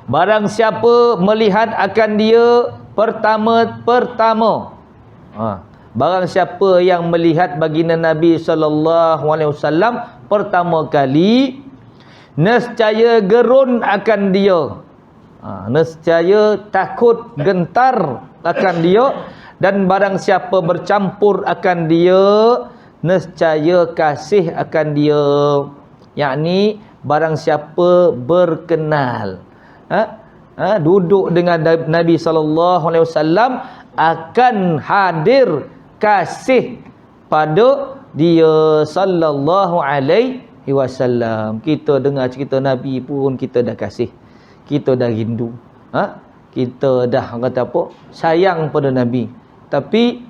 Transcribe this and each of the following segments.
Barang siapa melihat akan dia pertama-pertama. Barang siapa yang melihat baginda Nabi SAW pertama kali, nescaya gerun akan dia. Nescaya takut, gentar akan dia. Dan barang siapa bercampur akan dia, nescaya kasih akan dia. Yakni barang siapa berkenal, duduk dengan Nabi SAW, akan hadir kasih pada dia sallallahu alaihi wasallam. Kita dengar cerita Nabi pun kita dah kasih, kita dah rindu, kita dah kata apa, sayang pada Nabi. Tapi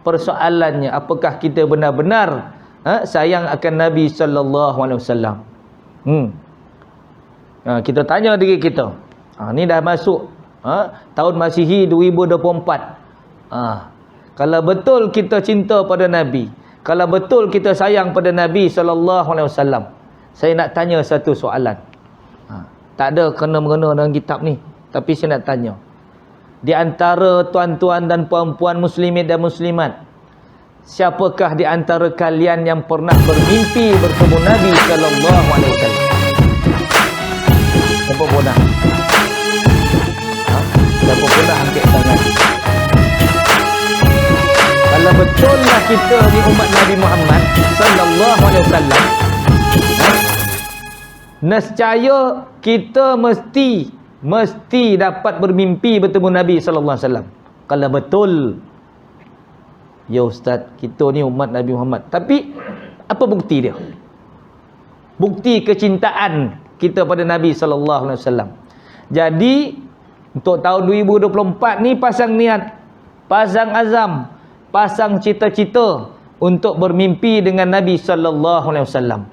persoalannya, apakah kita benar-benar sayang akan Nabi sallallahu alaihi wasallam? Kita tanya diri kita. Ni dah masuk tahun Masihi 2024. Kalau betul kita cinta pada Nabi, kalau betul kita sayang pada Nabi sallallahu alaihi wasallam, saya nak tanya satu soalan. Tak ada kena-mengena dengan kitab ni, tapi saya nak tanya. Di antara tuan-tuan dan puan-puan muslimin dan muslimat, siapakah di antara kalian yang pernah bermimpi bertemu Nabi sallallahu alaihi wasallam? Siapa pernah? Siapa pernah angkat tangan? Kalau betullah kita ni umat Nabi Muhammad sallallahu alaihi wasallam, nescaya kita mesti dapat bermimpi bertemu Nabi sallallahu alaihi wasallam. Kalau betul, ya ustaz, kita ni umat Nabi Muhammad. Tapi apa bukti dia? Bukti kecintaan kita pada Nabi sallallahu alaihi wasallam. Jadi untuk tahun 2024 ni pasang niat, pasang azam, pasang cita-cita untuk bermimpi dengan Nabi sallallahu alaihi wasallam.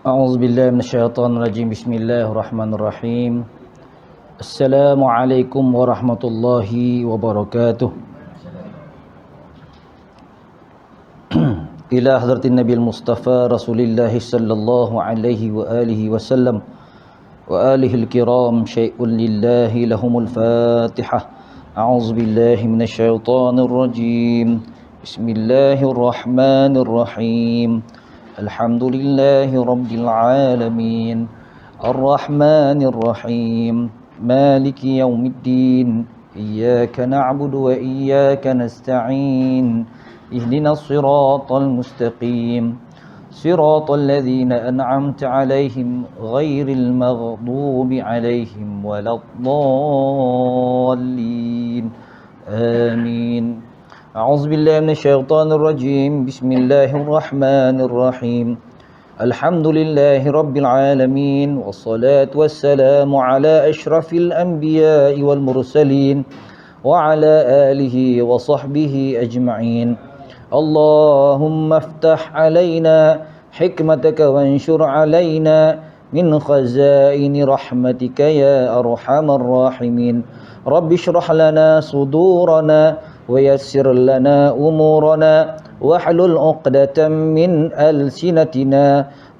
أعوذ بالله من الشيطان الرجيم بسم الله الرحمن الرحيم السلام عليكم ورحمة الله وبركاته إلى حضرة النبي المصطفى رسول الله صلى الله عليه وآله وسلم وآله الكرام شيء لله لهم الفاتحة أعوذ بالله من الشيطان الرجيم بسم الله الرحمن الرحيم الحمد لله رب العالمين الرحمن الرحيم مالك يوم الدين إياك نعبد وإياك نستعين اهدنا الصراط المستقيم صراط الذين أنعمت عليهم غير المغضوب عليهم ولا الضالين آمين أعوذ بالله من الشيطان الرجيم بسم الله الرحمن الرحيم الحمد لله رب العالمين والصلاة والسلام على أشرف الأنبياء والمرسلين وعلى آله وصحبه أجمعين اللهم افتح علينا حكمتك وانشر علينا من خزائن رحمتك يا أرحم الراحمين رب اشرح لنا صدورنا ويسر لنا أمورنا واحلل عقدة من ألسنتنا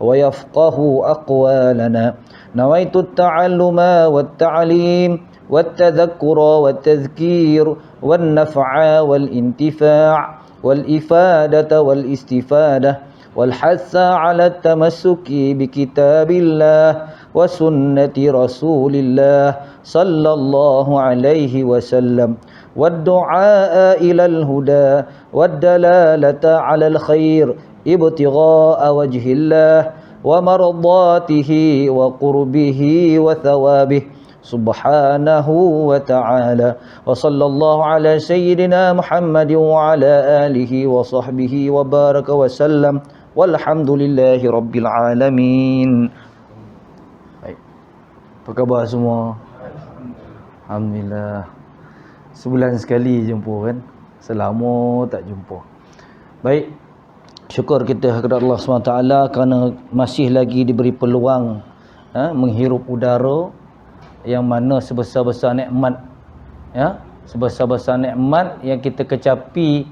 ويفقه أقوالنا نويت التعلم والتعليم والتذكر والتذكير والنفع والانتفاع والإفادة والاستفادة والحث على التمسك بكتاب الله وسنة رسول الله صلى الله عليه وسلم والدعاء إلى الهدى والدلالة على الخير ابتغاء وجه الله ومرضاته وقربه وثوابه سبحانه وتعالى وصلى الله على سيدنا محمد وعلى آله وصحبه وبارك وسلم والحمد لله رب العالمين. Apa khabar semua? Alhamdulillah. Sebulan sekali jumpa kan. Selama tak jumpa. Baik. Syukur kita kepada Allah SWT kerana masih lagi diberi peluang menghirup udara yang mana sebesar-besar nikmat, sebesar-besar nikmat yang kita kecapi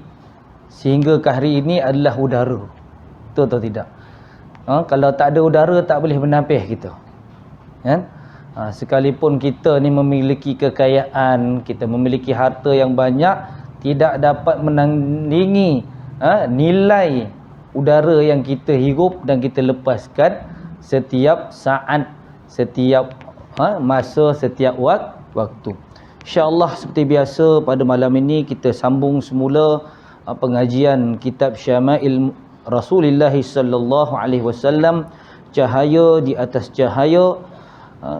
sehingga ke hari ini adalah udara. Betul atau tidak? Kalau tak ada udara tak boleh bernafas kita. Kan? Sekalipun kita ni memiliki kekayaan, kita memiliki harta yang banyak, tidak dapat menandingi nilai udara yang kita hirup dan kita lepaskan setiap saat, setiap masa, setiap waktu. InsyaAllah seperti biasa pada malam ini kita sambung semula pengajian kitab Syama'il Rasulullah sallallahu alaihi wasallam, cahaya di atas cahaya,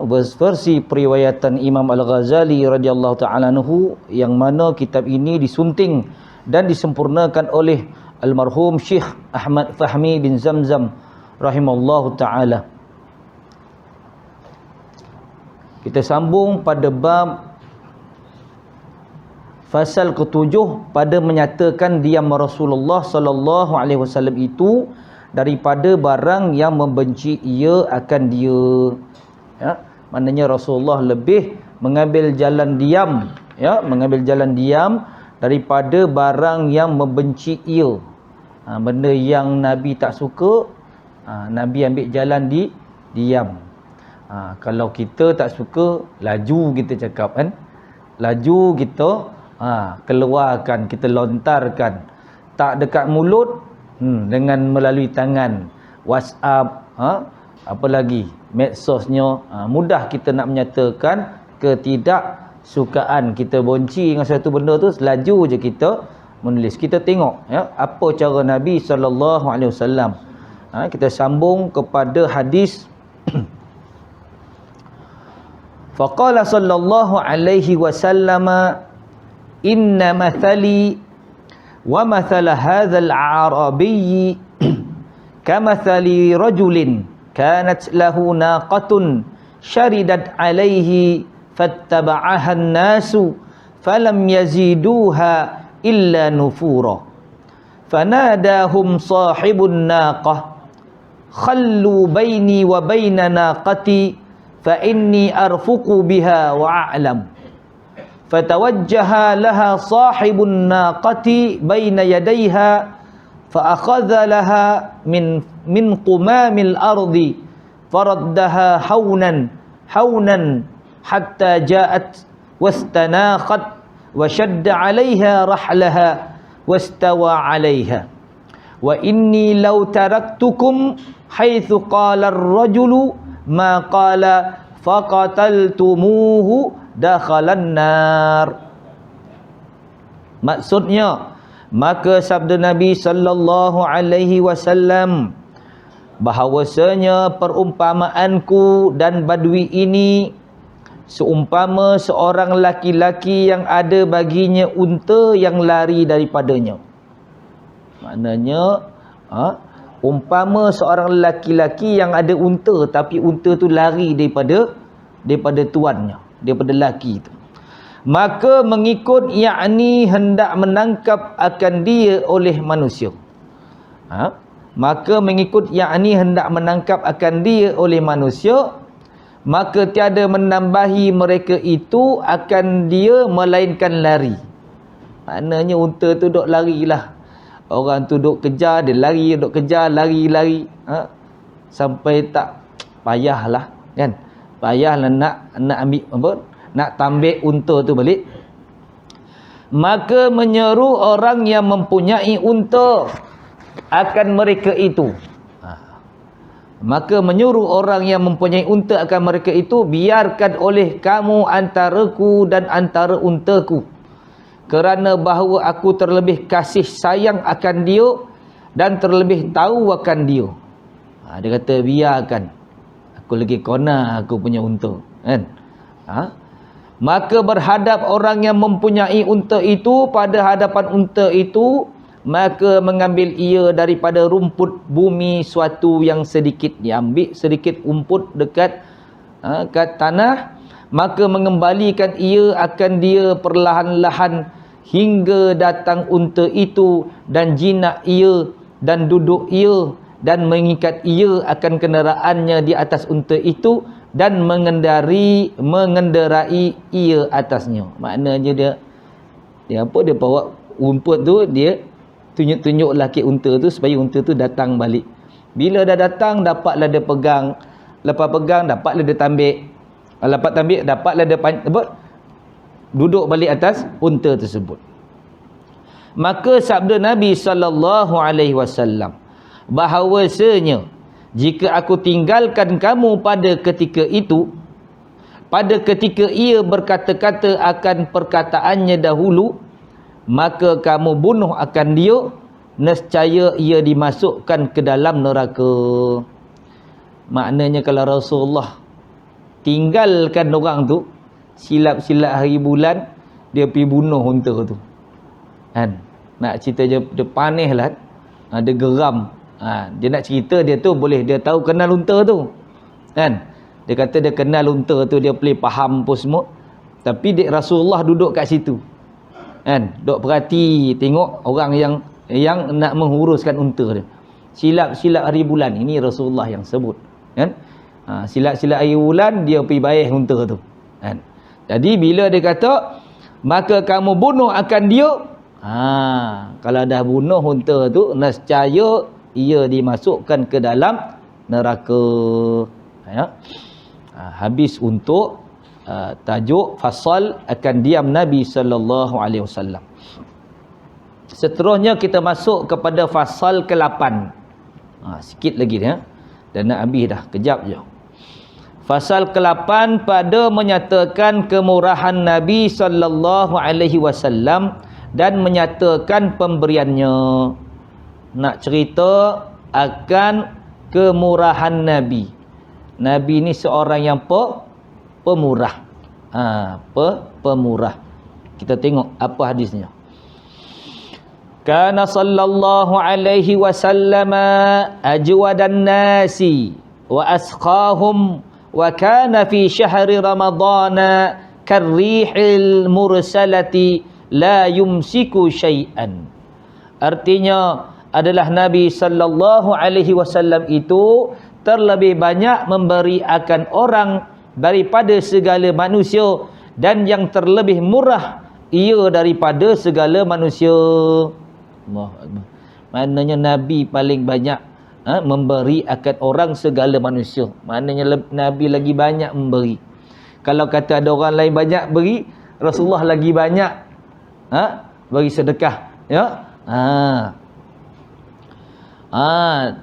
versi periwayatan Imam Al-Ghazali radhiyallahu ta'ala anhu, yang mana kitab ini disunting dan disempurnakan oleh almarhum Syekh Ahmad Fahmi bin Zamzam rahimallahu ta'ala. Kita sambung pada bab fasal ke-7 pada menyatakan diam Rasulullah sallallahu alaihi wasallam itu daripada barang yang membenci ia akan dia. Maknanya Rasulullah lebih mengambil jalan diam, mengambil jalan diam daripada barang yang membenci ia. Benda yang Nabi tak suka, Nabi ambil jalan diam. Kalau kita tak suka, laju kita cakap kan, laju kita keluarkan, kita lontarkan. Tak dekat mulut, dengan melalui tangan, WhatsApp, apa lagi, medsosnya, mudah kita nak menyatakan ketidaksukaan kita, benci dengan satu benda tu, laju je kita menulis. Kita tengok apa cara Nabi sallallahu alaihi wasallam. Kita sambung kepada hadis faqala sallallahu alaihi wasallam inna mathali wa mathala hadzal arabi kamathali rajulin kanat lahu naqatun syaridat alaihi fattaba'aha an-nasu falam yaziduha illa nufura fanadahum sahibun naqah khallu baini wa baina naqati fa inni arfuqu biha wa a'lam fatawajjaha laha sahibun naqati baina yadayha فأخذ لها من قمام الأرض فردها حونا حتى جاءت واستناخت وشد عليها رحلها واستوى عليها وإني لو تركتكم حيث قال الرجل ما قال فقتلتموه دخل النار. Maksudnya, maka sabda Nabi sallallahu alaihi wasallam bahawasanya perumpamaanku dan badui ini seumpama seorang laki-laki yang ada baginya unta yang lari daripadanya. Maknanya umpama seorang laki-laki yang ada unta, tapi unta tu lari daripada tuannya, daripada laki itu. Maka mengikut, yakni hendak menangkap akan dia oleh manusia. Maka mengikut, yakni hendak menangkap akan dia oleh manusia, maka tiada menambahi mereka itu akan dia melainkan lari. Maknanya unta tu duk larilah. Orang tu duk kejar, dia lari, duk kejar, lari. Sampai tak payahlah, kan? Payahlah nak ambil apa? Nak tambik unta tu balik. Maka menyeru orang yang mempunyai unta akan mereka itu. Maka menyuruh orang yang mempunyai unta akan mereka itu, biarkan oleh kamu antaraku dan antara untaku, kerana bahawa aku terlebih kasih sayang akan dia dan terlebih tahu akan dia. Dia kata biarkan, aku lagi kona aku punya unta, kan? Maka berhadap orang yang mempunyai unta itu pada hadapan unta itu, maka mengambil ia daripada rumput bumi suatu yang sedikit, diambil sedikit rumput dekat kat tanah, maka mengembalikan ia akan dia perlahan-lahan hingga datang unta itu dan jinak ia dan duduk ia dan mengikat ia akan kenderaannya di atas unta itu dan mengendarai ia atasnya. Maknanya dia bawa rumput tu, dia tunjuk-tunjuk laki unta tu supaya unta tu datang balik. Bila dah datang, dapatlah dia pegang. Lepas pegang, dapatlah dia tambik. Lepas tambik, dapatlah dia duduk balik atas unta tersebut. Maka sabda Nabi SAW, bahawasanya jika aku tinggalkan kamu pada ketika itu, pada ketika ia berkata-kata akan perkataannya dahulu, maka kamu bunuh akan dia, nescaya ia dimasukkan ke dalam neraka. Maknanya kalau Rasulullah tinggalkan orang tu, silap-silap hari bulan, dia pergi bunuh unta tu. Kan? Nak cerita dia panih lah. Dia geram. Dia nak cerita dia tu boleh dia tahu kenal unta tu. Kan? Dia kata dia kenal unta tu, dia boleh faham apa semua. Tapi Rasulullah duduk kat situ. Kan? Duk perhati tengok orang yang nak menguruskan unta dia. Silap-silap hari bulan, ini Rasulullah yang sebut. Kan? Silap-silap hari bulan dia pergi bayar unta tu. Kan? Jadi bila dia kata maka kamu bunuh akan dia, kalau dah bunuh unta tu, nescaya ia dimasukkan ke dalam neraka. Ya. Habis untuk tajuk fasal akan diam Nabi SAW. Seterusnya kita masuk kepada fasal ke-8. Sikit lagi ya. Dan nak habis dah, kejap je. Fasal ke-8 pada menyatakan kemurahan Nabi SAW dan menyatakan pemberiannya. Nak cerita akan kemurahan Nabi. Nabi ni seorang yang pemurah. Pemurah. Kita tengok apa hadisnya. Kana sallallahu alaihi wasallam ajwadan nasi wa asqahum wa kana fi syahri ramadana karrihil mursalati la yumsiku syai'an. Artinya adalah Nabi sallallahu alaihi wasallam itu terlebih banyak memberi akan orang daripada segala manusia, dan yang terlebih murah ia daripada segala manusia. Allahu Akbar. Maknanya Nabi paling banyak memberi akan orang segala manusia. Maknanya Nabi lagi banyak memberi. Kalau kata ada orang lain banyak beri, Rasulullah lagi banyak bagi sedekah, ya.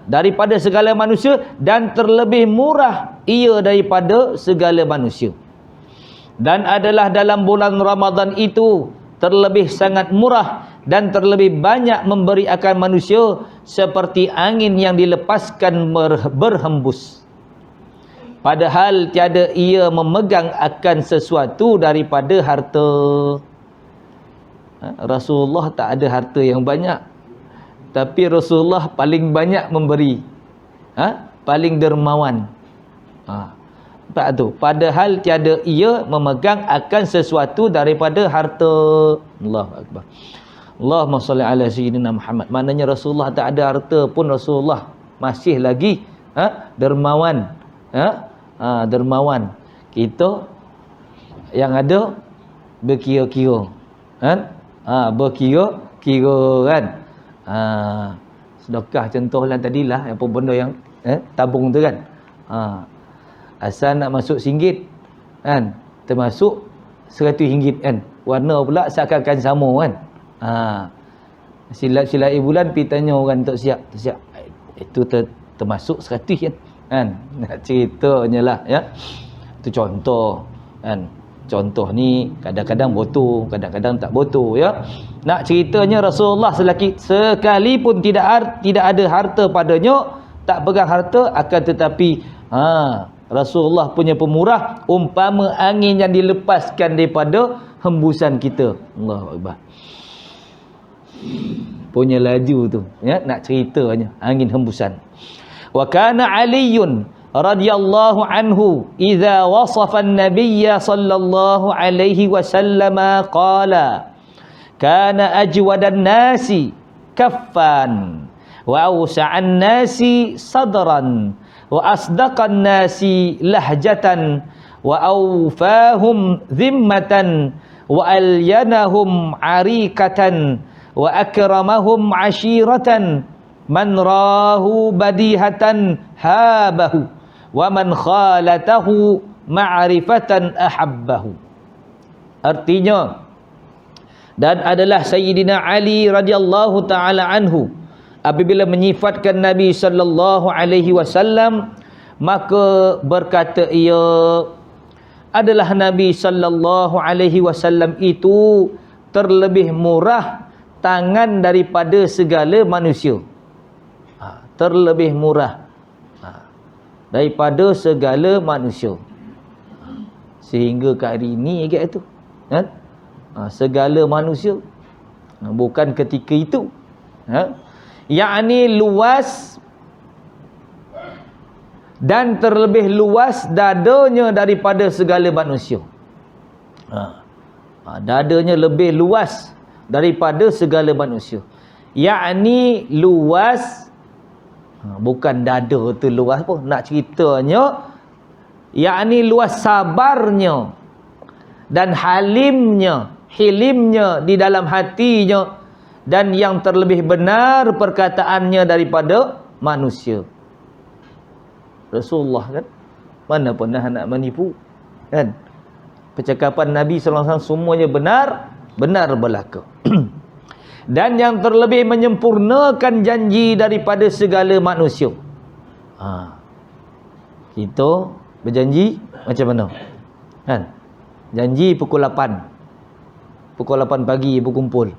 Daripada segala manusia, dan terlebih murah ia daripada segala manusia. Dan adalah dalam bulan Ramadan itu terlebih sangat murah dan terlebih banyak memberi akan manusia seperti angin yang dilepaskan berhembus. Padahal tiada ia memegang akan sesuatu daripada harta. Rasulullah tak ada harta yang banyak, tapi Rasulullah paling banyak memberi. Paling dermawan. Nampak tu? Padahal tiada ia memegang akan sesuatu daripada harta. Allahu Akbar. Allahumma salli ala sayyidina Muhammad. Maknanya Rasulullah tak ada harta pun Rasulullah masih lagi dermawan. Dermawan. Kita yang ada berkira-kira. Berkira-kira kan. Sedekah contohlah tadilah apa benda yang tabung tu kan. Asal nak masuk RM1 kan, termasuk RM100 kan. Warna pula seakan-akan sama kan. Silap-silap bulan pergi tanya orang tak siap. Itu termasuk 100 kan. Nak ceritanya lah ya. Itu contoh kan. Contoh ni kadang-kadang botol, kadang-kadang tak botol ya. Nak ceritanya Rasulullah sekalipun tidak ada harta padanya, tak pegang harta, akan tetapi Rasulullah punya pemurah umpama angin yang dilepaskan daripada hembusan kita. Allahu Akbar. Punya laju tu ya, nak ceritanya angin hembusan. Wa kana Aliun radhiyallahu anhu idza wasafa an-nabiy sallallahu alaihi wasallam qala kana ajwadan nasi kaffan wa awsa'an nasi sadran wa asdaqan nasi lahjatan wa awfahum dhimmatan wa alyanahum arikatan wa akramahum ashiratan man rahu badihatan habahu wa man khalatahu ma'rifatan ahabbahu. Artinya, dan adalah Sayyidina Ali radhiyallahu taala anhu apabila menyifatkan Nabi sallallahu alaihi wasallam, maka berkata ia, adalah Nabi sallallahu alaihi wasallam itu terlebih murah tangan daripada segala manusia. Terlebih murah daripada segala manusia. Sehingga ke hari ini agak itu kan? Segala manusia, bukan ketika itu, yakni luas dan terlebih luas dadanya daripada segala manusia. Dadanya lebih luas daripada segala manusia, yakni luas, bukan dada tu luas pun, nak ceritanya yakni luas sabarnya dan hilimnya di dalam hatinya, dan yang terlebih benar perkataannya daripada manusia. Rasulullah kan, mana pernah nak menipu kan? Percakapan Nabi sallallahu alaihi wasallam semuanya benar belaka. Dan yang terlebih menyempurnakan janji daripada segala manusia. Kita berjanji macam mana kan? Janji pukul 8 pagi berkumpul.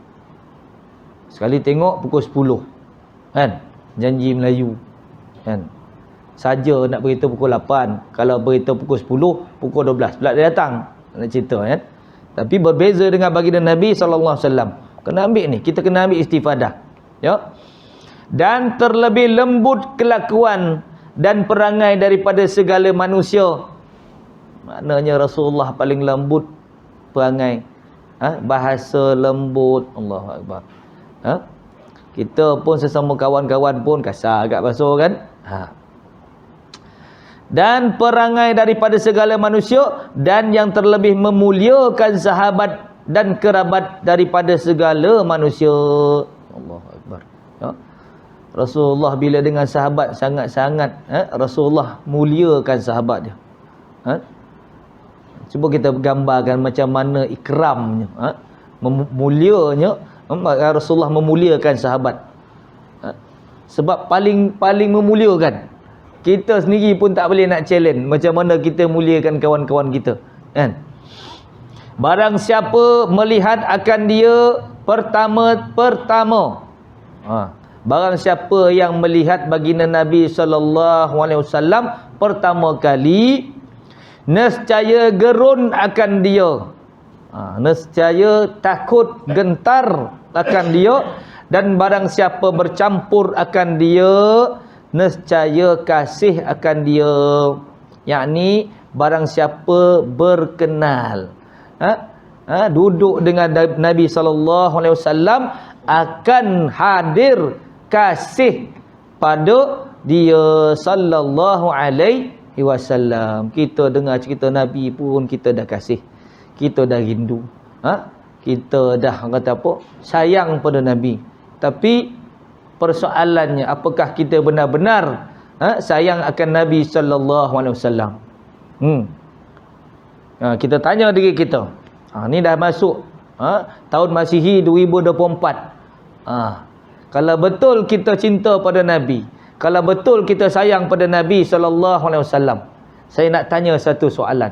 Sekali tengok pukul 10 kan? Janji Melayu kan? Saja nak beritahu pukul 8, kalau beritahu pukul 10, pukul 12 pula dia datang nak cerita kan. Tapi berbeza dengan baginda Nabi sallallahu alaihi wasallam. Kena ambil ni, kita kena ambil istifadah, ya. Dan terlebih lembut kelakuan dan perangai daripada segala manusia. Maknanya Rasulullah paling lembut perangai, bahasa lembut. Allahu akbar. Kita pun sesama kawan-kawan pun kasar agak bahasa kan. Dan perangai daripada segala manusia, dan yang terlebih memuliakan sahabat dan kerabat daripada segala manusia. Allahu akbar. Ya. Rasulullah bila dengan sahabat sangat-sangat, Rasulullah muliakan sahabat dia. Cuba kita gambarkan macam mana ikramnya, mulianya, Rasulullah memuliakan sahabat. Sebab paling memuliakan. Kita sendiri pun tak boleh nak challenge macam mana kita muliakan kawan-kawan kita kan. Barang siapa melihat akan dia pertama, barang siapa yang melihat baginda Nabi sallallahu alaihi wasallam pertama kali, nescaya gerun akan dia, nescaya takut gentar akan dia, dan barang siapa bercampur akan dia, nescaya kasih akan dia, yakni barang siapa berkenal, duduk dengan Nabi sallallahu alaihi wasallam, akan hadir kasih pada dia sallallahu alaihi wasallam. Kita dengar cerita Nabi pun kita dah kasih, kita dah rindu, kita dah kata apa, sayang pada Nabi. Tapi persoalannya, apakah kita benar-benar sayang akan Nabi sallallahu alaihi wasallam? Kita tanya diri kita. Ni dah masuk tahun Masihi 2024. Kalau betul kita cinta pada Nabi, kalau betul kita sayang pada Nabi sallallahu alaihi wasallam, saya nak tanya satu soalan.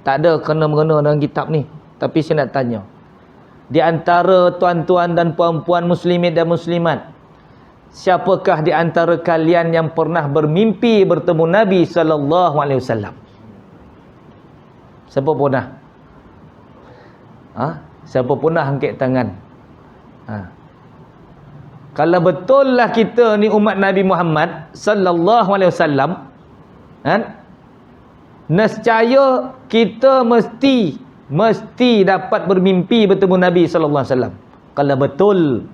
Tak ada kena-mengena dengan kitab ni, tapi saya nak tanya. Di antara tuan-tuan dan puan-puan muslimin dan muslimat, siapakah di antara kalian yang pernah bermimpi bertemu Nabi sallallahu alaihi wasallam? Siapa pernah? Siapa pernah angkat tangan? Kalau betul lah kita ni umat Nabi Muhammad sallallahu alaihi wasallam, nescaya kita mesti dapat bermimpi bertemu Nabi sallallahu alaihi wasallam. Kalau betul.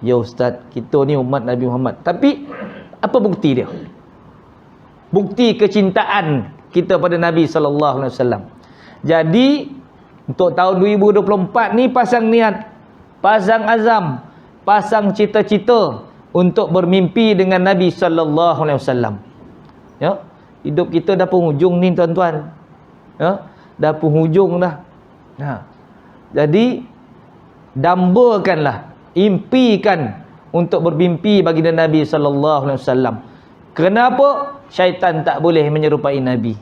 Ya ustaz, kita ni umat Nabi Muhammad. Tapi apa bukti dia? Bukti kecintaan kita pada Nabi sallallahu alaihi wasallam. Jadi untuk tahun 2024 ni pasang niat, pasang azam, pasang cita-cita untuk bermimpi dengan Nabi sallallahu alaihi wasallam. Ya, hidup kita dah penghujung ni tuan-tuan. Ya, dah penghujung dah. Ha. Jadi dambakanlah, impikan untuk bermimpi baginda Nabi sallallahu alaihi wasallam. Kenapa? Syaitan tak boleh menyerupai Nabi.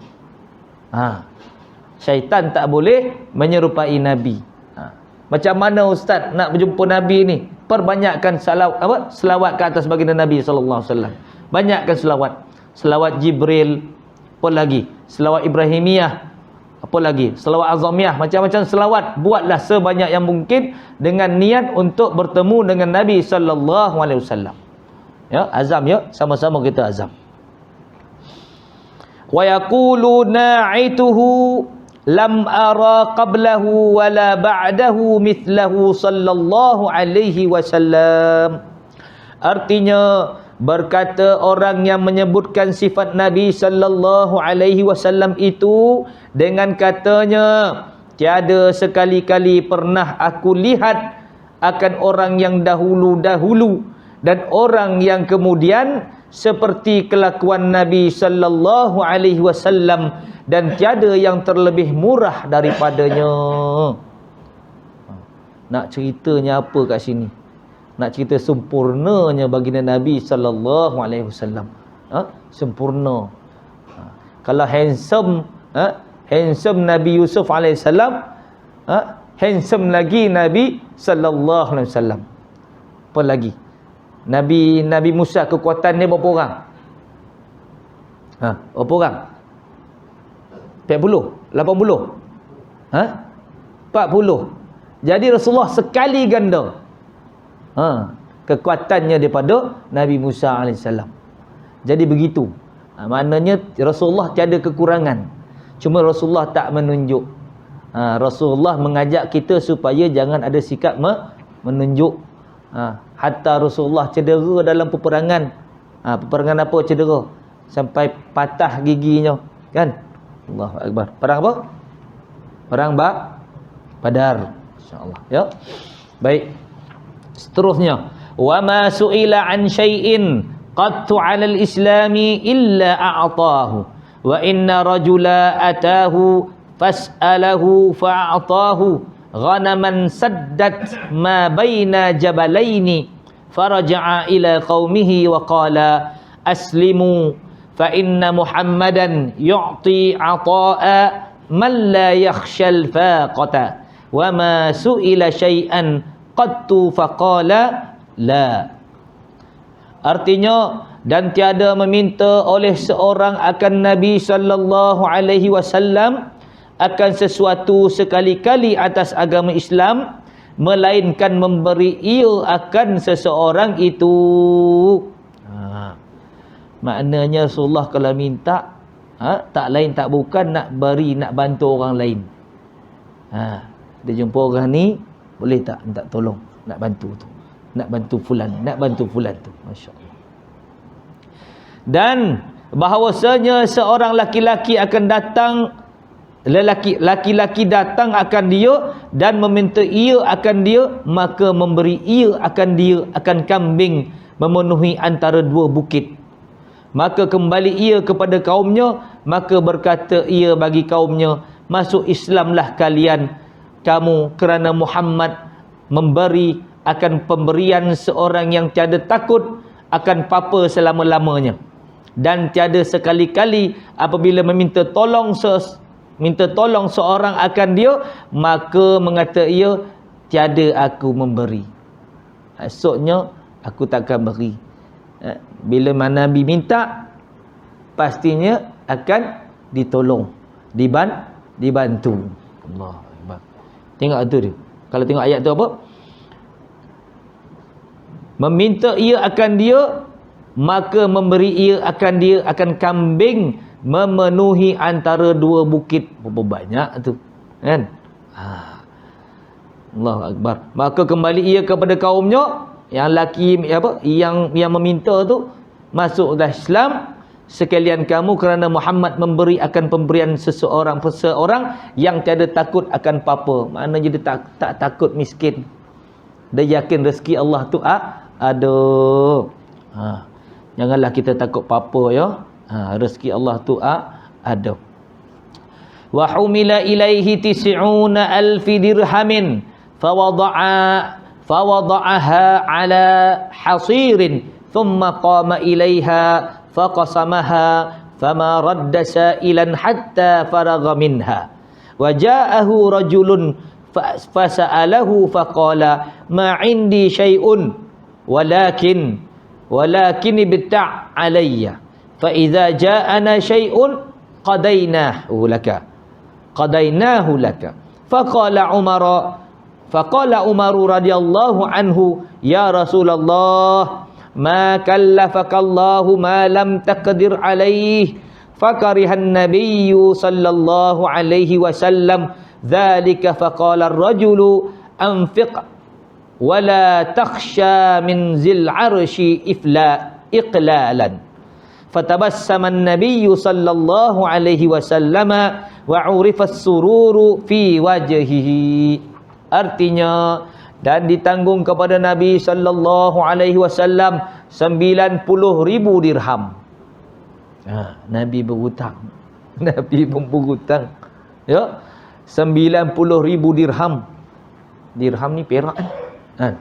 Ha. Syaitan tak boleh menyerupai Nabi. Ha. Macam mana ustaz nak berjumpa Nabi ni? Perbanyakkan selawat ke atas baginda Nabi sallallahu alaihi wasallam. Banyakkan selawat. Selawat Jibril, apa lagi? Selawat Ibrahimiyah, apa lagi? Selawat Azamiyah, macam-macam selawat. Buatlah sebanyak yang mungkin dengan niat untuk bertemu dengan Nabi sallallahu alaihi wasallam. Ya, azam ya, sama-sama kita azam. Wa yaqulu na'ituhu lam ara qablahu wala ba'dahu mithlahu sallallahu alaihi wasallam. Artinya berkata orang yang menyebutkan sifat Nabi sallallahu alaihi wasallam itu dengan katanya, tiada sekali-kali pernah aku lihat akan orang yang dahulu-dahulu dan orang yang kemudian seperti kelakuan Nabi sallallahu alaihi wasallam, dan tiada yang terlebih murah daripadanya. Nak ceritanya apa kat sini? Nak cerita sempurnanya baginda Nabi sallallahu alaihi wasallam. Sempurna. Kalau handsome, handsome Nabi Yusuf alaihi salam, handsome lagi Nabi sallallahu alaihi wasallam. Apa lagi? Nabi Musa kekuatan dia berapa orang? Berapa orang? 40, 80. 40. Jadi Rasulullah sekali ganda kekuatannya daripada Nabi Musa AS. Jadi begitu. Maknanya Rasulullah tiada kekurangan. Cuma Rasulullah tak menunjuk. Rasulullah mengajak kita supaya jangan ada sikap menunjuk. Hatta Rasulullah cedera dalam peperangan. Peperangan apa cedera? Sampai patah giginya, kan? Allahu Akbar. Perang apa? Perang Badar. Insya-Allah. Ya. Baik. Seterusnya, wa ma su'ila an syai'in qattu 'ala al-islami illa a'tahu wa inna rajula atahu fas'alahu fa'atahu ghanaman saddat ma baina jabalaini faraja'a ila qaumihi wa qala aslimu fa inna muhammadan yu'ti 'ata'a man la yakhshal faqata wa ma su'ila syai'an qattu faqala la. Artinya, dan tiada meminta oleh seorang akan Nabi sallallahu alaihi wasallam akan sesuatu sekali-kali atas agama Islam melainkan memberi ia akan seseorang itu. Maknanya Rasulullah kalau minta, tak lain tak bukan nak beri, nak bantu orang lain. Dia jumpa orang ni, boleh tak minta tolong, nak bantu tu, nak bantu fulan, nak bantu fulan tu. Masya-Allah. Dan bahawasanya seorang laki-laki akan datang, laki-laki datang akan dia dan meminta ia akan dia, maka memberi ia akan dia akan kambing memenuhi antara dua bukit. Maka kembali ia kepada kaumnya, maka berkata ia bagi kaumnya, masuk Islamlah kalian kamu, kerana Muhammad memberi akan pemberian seorang yang tiada takut akan papa selama-lamanya, dan tiada sekali-kali apabila meminta tolong seorang akan dia, maka mengata ia, tiada aku memberi. Maksudnya aku takkan beri. Bila mana Nabi minta, pastinya akan ditolong, dibantu. Allah Akbar. Tengok tu dia. Kalau tengok ayat tu apa? Meminta ia akan dia, maka memberi ia akan dia akan kambing memenuhi antara dua bukit. Berapa banyak tu, kan? Allahu Akbar. Maka kembali ia kepada kaumnya, yang laki apa yang meminta tu masuklah Islam sekalian kamu kerana Muhammad memberi akan pemberian seseorang yang tiada takut akan apa-apa. Maknanya dia tak takut miskin. Dia yakin rezeki Allah tu ada. Janganlah kita takut apa-apa ya. Rezeki Allah tu ada. Wa humila ilaihi 90,000 dirhamin fawada'aha ala hasirin thumma qama ilaiha faqasamaha fama radda sa'ilan hatta faragha minha wa ja'ahu rajulun fasa'alahu faqala ma 'indi syai'un walakin ibta' alayya fa idza ja'ana syai'un qadainahu laka faqala Umar radhiyallahu anhu ya Rasulullah ma kallafakallahu ma lam taqdir alaih fakarihan nabiyyu sallallahu alaihi wasallam dzalika faqala ar-rajulu anfiq wala takhsha min zil arshi iqlalan fatabassama an-nabiyyu sallallahu alaihi wasallam wa urifa as-sururu fi wajhihi. Artinya, dan ditanggung kepada Nabi sallallahu alaihi wasallam 90,000 dirham. Nabi berhutang. Nabi pun berhutang. Ya. 90,000 dirham. Dirham ni perak kan?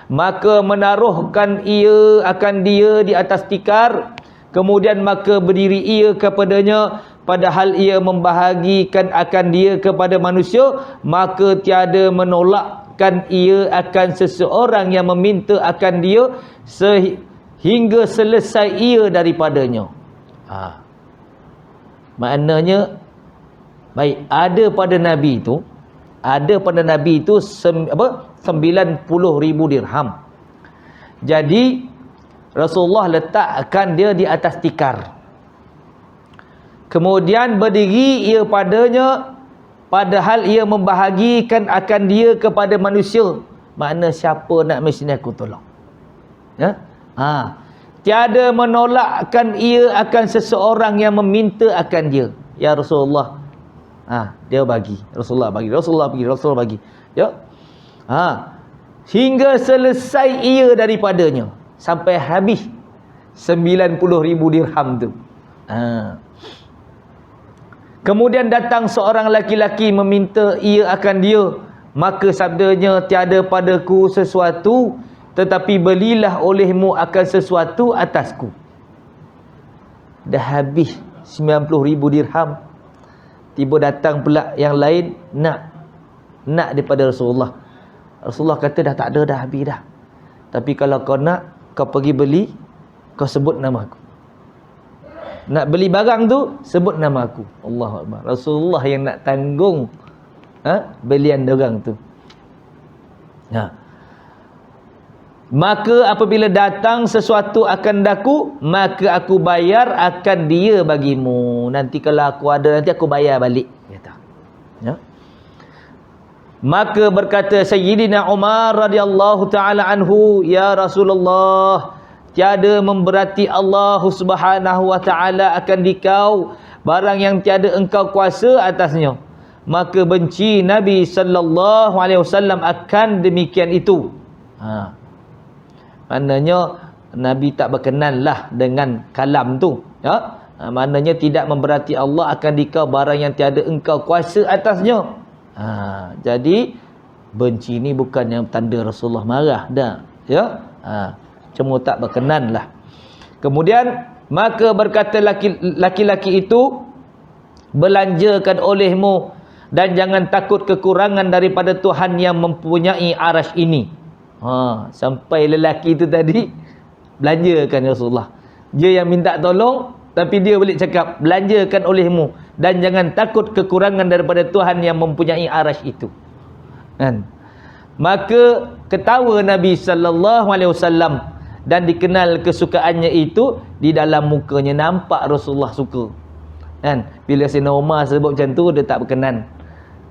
Maka menaruhkan ia akan dia di atas tikar, kemudian maka berdiri ia kepadanya, padahal ia membahagikan akan dia kepada manusia, maka tiada menolakkan ia akan seseorang yang meminta akan dia sehingga selesai ia daripadanya. Maknanya baik, ada pada Nabi itu 90,000 dirham. Jadi Rasulullah letakkan dia di atas tikar. Kemudian berdiri ia padanya, padahal ia membahagikan akan dia kepada manusia. Makna siapa nak mesti aku tolong. Ya? Tiada menolakkan ia akan seseorang yang meminta akan dia. Ya Rasulullah. Dia bagi. Rasulullah bagi. Ya. Hingga selesai ia daripadanya. Sampai habis 90,000 dirham tu. Kemudian datang seorang laki-laki meminta ia akan dia, maka sabdanya, tiada padaku sesuatu, tetapi belilah olehmu akan sesuatu atasku. Dah habis 90,000 dirham. Tiba datang pula yang lain nak daripada Rasulullah. Rasulullah kata dah tak ada, dah habis dah. Tapi kalau kau nak, kau pergi beli, kau sebut nama aku. Nak beli barang tu, sebut nama aku. Allahu Akbar. Rasulullah yang nak tanggung belian dorang tu. Maka apabila datang sesuatu akan daku, maka aku bayar akan dia bagimu. Nanti kalau aku ada, nanti aku bayar balik. Kata. Maka berkata Sayyidina Umar radhiyallahu ta'ala anhu, ya Rasulullah, tiada memberati Allah subhanahu wa ta'ala akan dikau barang yang tiada engkau kuasa atasnya. Maka benci Nabi sallallahu alaihi wasallam akan demikian itu. Maknanya Nabi tak berkenanlah dengan kalam tu. Ya? Maknanya tidak memberati Allah akan dikau barang yang tiada engkau kuasa atasnya. Jadi benci ni bukan yang tanda Rasulullah marah dah. Ya? Cuma tak berkenanlah. Kemudian maka berkata laki-laki itu, belanjakan olehmu dan jangan takut kekurangan daripada Tuhan yang mempunyai arasy ini. Sampai lelaki itu tadi belanjakan Rasulullah. Dia yang minta tolong, tapi dia balik cakap belanjakan olehmu dan jangan takut kekurangan daripada Tuhan yang mempunyai arasy itu. Kan? Maka ketawa Nabi sallallahu alaihi wasallam dan dikenal kesukaannya itu di dalam mukanya, nampak Rasulullah suka. Kan? Bila Sayyidina Umar sebut macam tu, dia tak berkenan.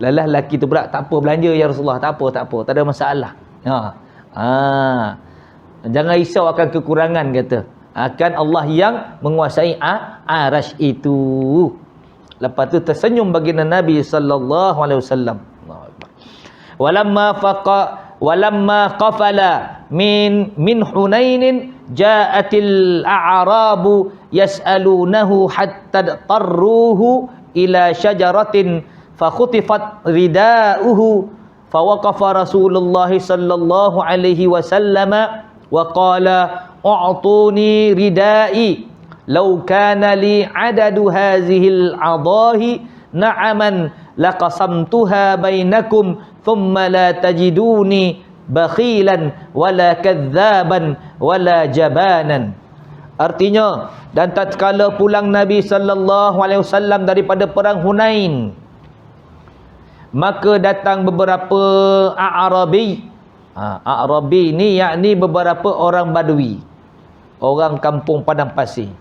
Lalah lelaki tu pula, tak apa belanja ya Rasulullah, tak apa, tak ada masalah. Jangan risau akan kekurangan kata. Akan Allah yang menguasai arasy itu. Lepas tu tersenyum baginda Nabi sallallahu alaihi wasallam. Allahu akbar. Walamma qafala min Hunainin ja'atil a'rabu yas'alunahu hatta tarruhu ila syajaratin fakhutifat rida'uhu fawaqafa Rasulullah sallallahu alaihi wasallam wa qala u'tuni ridai law kana li adadu hazihil adahi na'aman laqasamtuha bainakum thumma la tajiduni bakhilan wala kadzaban wala jabanan. Artinya, dan tatkala pulang Nabi sallallahu alaihi wasallam daripada perang Hunain, maka datang beberapa A'rabi. A'rabi ni yakni beberapa orang Badui, orang kampung padang pasir,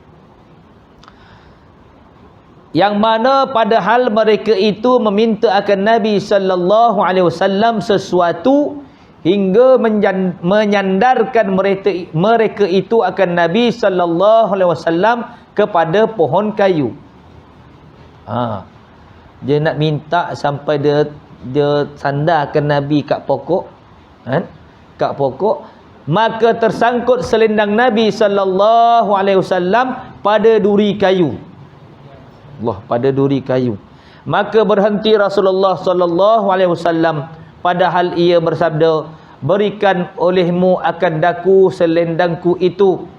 yang mana padahal mereka itu meminta akan Nabi sallallahu alaihi wasallam sesuatu hingga menyandarkan mereka itu akan Nabi sallallahu alaihi wasallam kepada pohon kayu. Dia nak minta sampai dia sandarkan Nabi kat pokok, kat pokok, maka tersangkut selendang Nabi sallallahu alaihi wasallam pada duri kayu. Pada duri kayu. Maka berhenti Rasulullah sallallahu alaihi wasallam, padahal ia bersabda, berikan olehmu akan daku selendangku itu.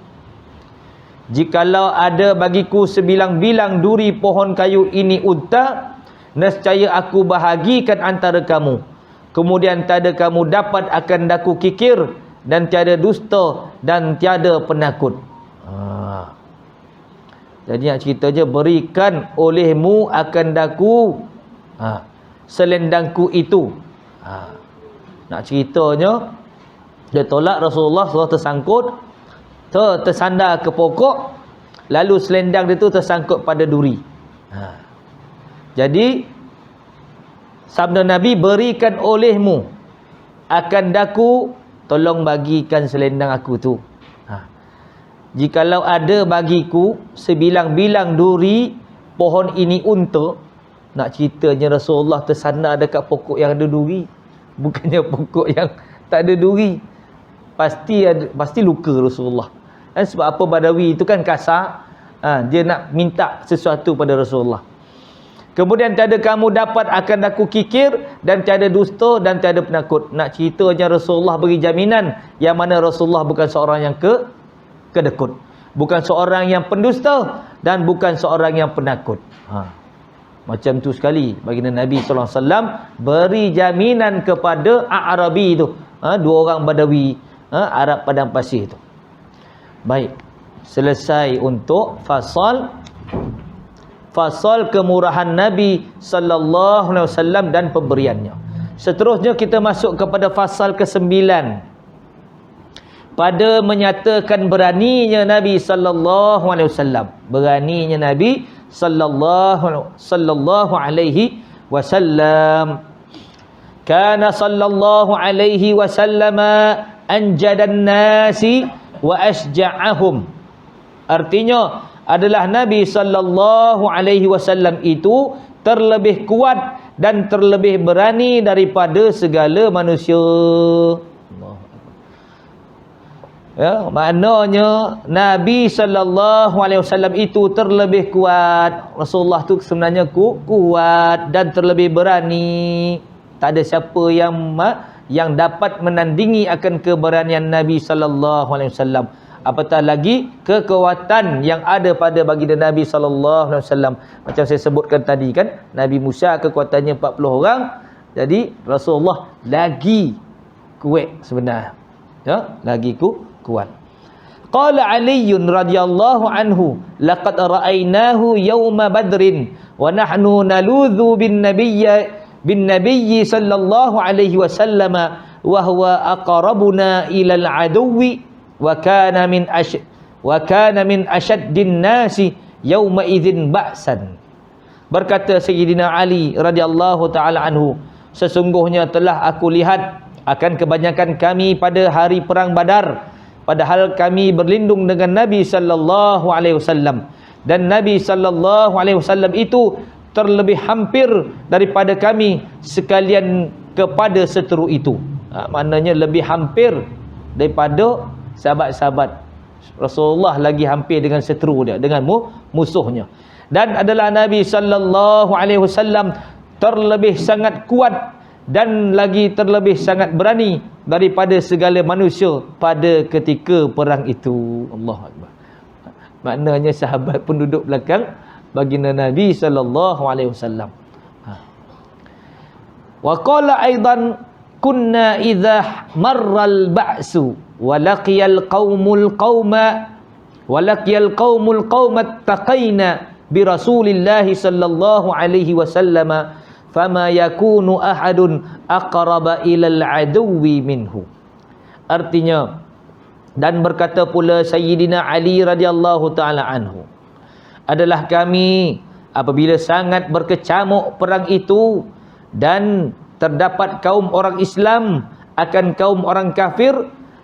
Jikalau ada bagiku sebilang-bilang duri pohon kayu ini unta, nescaya aku bahagikan antara kamu. Kemudian tiada kamu dapat akan daku kikir, dan tiada dusta dan tiada penakut. Jadi nak cerita je, berikan olehmu akan daku selendangku itu. Nak ceritanya, dia tolak Rasulullah tersangkut, tersandar ke pokok, lalu selendang dia tu tersangkut pada duri. Jadi sabda Nabi, berikan olehmu akan daku, tolong bagikan selendang aku tu. Jikalau ada bagiku sebilang-bilang duri pohon ini unta. Nak ceritanya Rasulullah tersandar dekat pokok yang ada duri, bukannya pokok yang tak ada duri. Pasti luka Rasulullah. Sebab apa, Badawi itu kan kasar. Dia nak minta sesuatu pada Rasulullah. Kemudian tiada kamu dapat akan aku kikir, dan tiada dusta dan tiada penakut. Nak ceritanya Rasulullah beri jaminan, yang mana Rasulullah bukan seorang yang kedekut, bukan seorang yang pendusta, dan bukan seorang yang penakut. Macam tu sekali baginda Nabi sallallahu alaihi wasallam beri jaminan kepada A'rabi itu, dua orang Badawi, Arab padang pasir itu. Baik, selesai untuk fasal kemurahan Nabi sallallahu alaihi wasallam dan pemberiannya. Seterusnya kita masuk kepada fasal ke-9, pada menyatakan beraninya Nabi sallallahu alaihi wasallam. Beraninya Nabi sallallahu alaihi wasallam. Kana sallallahu alaihi wasallam anjadan nasi wa asja'ahum. Artinya adalah Nabi sallallahu alaihi wasallam itu terlebih kuat dan terlebih berani daripada segala manusia. Ya, maknanya Nabi sallallahu alaihi wasallam itu terlebih kuat. Rasulullah tu sebenarnya kuat dan terlebih berani. Tak ada siapa yang dapat menandingi akan keberanian Nabi sallallahu alaihi wasallam. Apatah lagi kekuatan yang ada pada baginda Nabi sallallahu alaihi wasallam. Macam saya sebutkan tadi kan, Nabi Musa kekuatannya 40 orang. Jadi Rasulullah lagi kuat sebenarnya. Ya, lagi kuat. Qala Ali radhiyallahu anhu, laqad ra'aynahu yawma badrin wa nahnu naludhu bin nabiyyi sallallahu alaihi wasallam wa huwa aqrabuna ila al-aduwi wa kana min ashaddin nasi yawma idzin ba'san. Berkata Sayyidina Ali radhiyallahu taala anhu, sesungguhnya telah aku lihat akan kebanyakan kami pada hari perang Badar, padahal kami berlindung dengan Nabi sallallahu alaihi wasallam, dan Nabi sallallahu alaihi wasallam itu terlebih hampir daripada kami sekalian kepada seteru itu. Maknanya lebih hampir daripada sahabat-sahabat Rasulullah, lagi hampir dengan seteru dia, dengan musuhnya. Dan adalah Nabi sallallahu alaihi wasallam terlebih sangat kuat dan lagi terlebih sangat berani daripada segala manusia pada ketika perang itu. Allahu akbar. Maknanya sahabat pun duduk belakang baginda Nabi sallallahu alaihi wasallam. Wa qala aidan kunna idza marral ba'su wa laqiyal qaumul qauma taqaina bi Rasulillah sallallahu alaihi wasallam fama yakunu ahadun aqraba ilal aduwi minhu. Artinya, dan berkata pula Sayyidina Ali radhiyallahu taala anhu, adalah kami apabila sangat berkecamuk perang itu dan terdapat kaum orang Islam akan kaum orang kafir,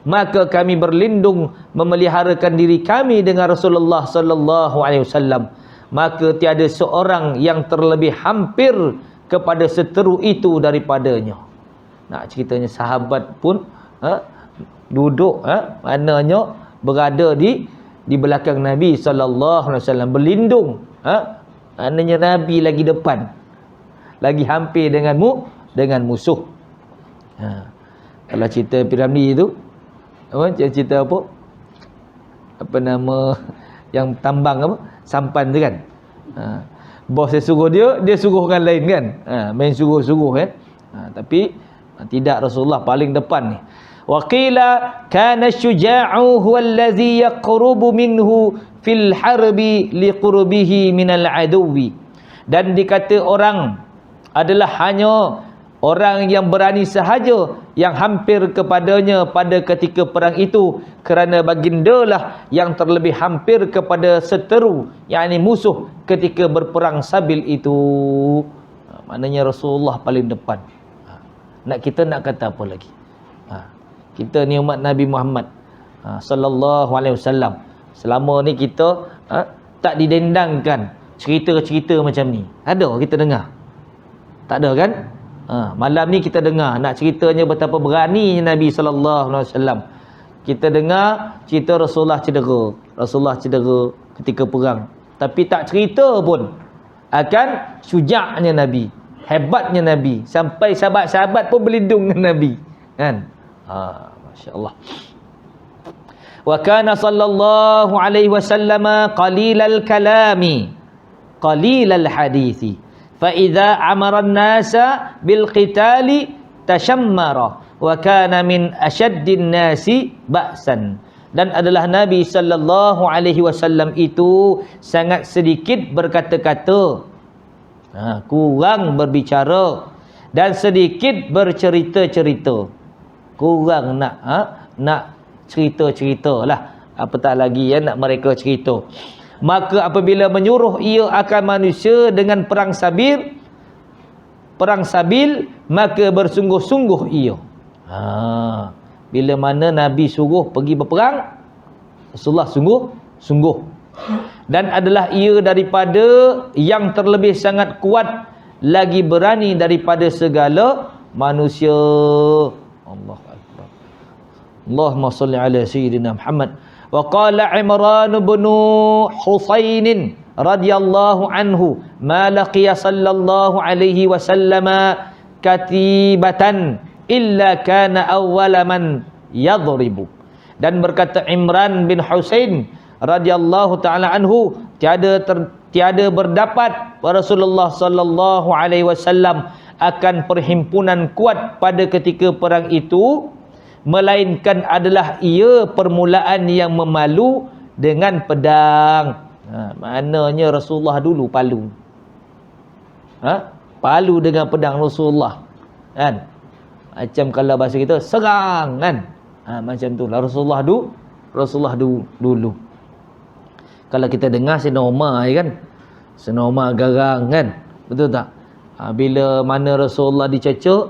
maka kami berlindung memeliharakan diri kami dengan Rasulullah sallallahu alaihi wasallam, maka tiada seorang yang terlebih hampir kepada seteru itu daripadanya. Nak ceritanya sahabat pun duduk maknanya berada di belakang Nabi sallallahu alaihi wasallam, berlindung. Maknanya Nabi lagi depan, lagi hampir dengan musuh. Kalau cerita piramidi tu cerita apa? Apa nama yang tambang apa? Sampan tu kan. Bos dia suruh dia suruh orang lain kan. Main suruh-suruh kan. Tapi tidak, Rasulullah paling depan ni. Wa qila kana syuja'u huwa allazi yaqrubu minhu fil harbi liqurbihi minal aduwi. Dan dikata orang adalah hanya orang yang berani sahaja yang hampir kepadanya pada ketika perang itu, kerana bagindalah yang terlebih hampir kepada seteru, yakni musuh ketika berperang sabil itu. Maknanya Rasulullah paling depan. Kita nak kata apa lagi? Kita ni umat Nabi Muhammad sallallahu alaihi wasallam, selama ni kita tak didendangkan cerita-cerita macam ni. Ada kita dengar? Tak ada kan? Malam ni kita dengar nak ceritanya betapa beraninya Nabi sallallahu alaihi wasallam. Kita dengar cerita Rasulullah cedera ketika perang, tapi tak cerita pun akan syuja'nya Nabi, hebatnya Nabi, sampai sahabat-sahabat pun berlindung dengan Nabi kan. Masya-Allah. Wa kana sallallahu alaihi wasallam qalilal kalami qalilal hadithi fa idza amara an-nasa bil qitali tashammara wa kana min ashaddin nasi ba'san. Dan adalah Nabi sallallahu alaihi wasallam itu sangat sedikit berkata-kata, kurang berbicara dan sedikit bercerita-cerita. Kurang nak cerita-cerita lah, apatah lagi nak mereka cerita. Maka apabila menyuruh ia akan manusia dengan perang sabil, maka bersungguh-sungguh ia. Bila mana Nabi suruh pergi berperang, Rasulullah sungguh-sungguh. Dan adalah ia daripada yang terlebih sangat kuat, lagi berani daripada segala manusia. Allah Akbar. Allahumma salli ala Sayyidina Muhammad. Wa qala Imran bin Husain radhiyallahu anhu ma laqiya sallallahu alaihi wasallam katibatan illa kana awwala man yadribu. Dan berkata Imran bin Husain radhiyallahu taala anhu, tiada berdapat Rasulullah sallallahu alaihi wasallam akan perhimpunan kuat pada ketika perang itu, melainkan adalah ia permulaan yang memalu dengan pedang. Maknanya Rasulullah dulu palu. Palu dengan pedang Rasulullah kan. Macam kalau bahasa kita serang kan. Macam tu lah Rasulullah dulu. Kalau kita dengar senoma kan, senoma garang kan, betul tak? Bila mana Rasulullah dicecok,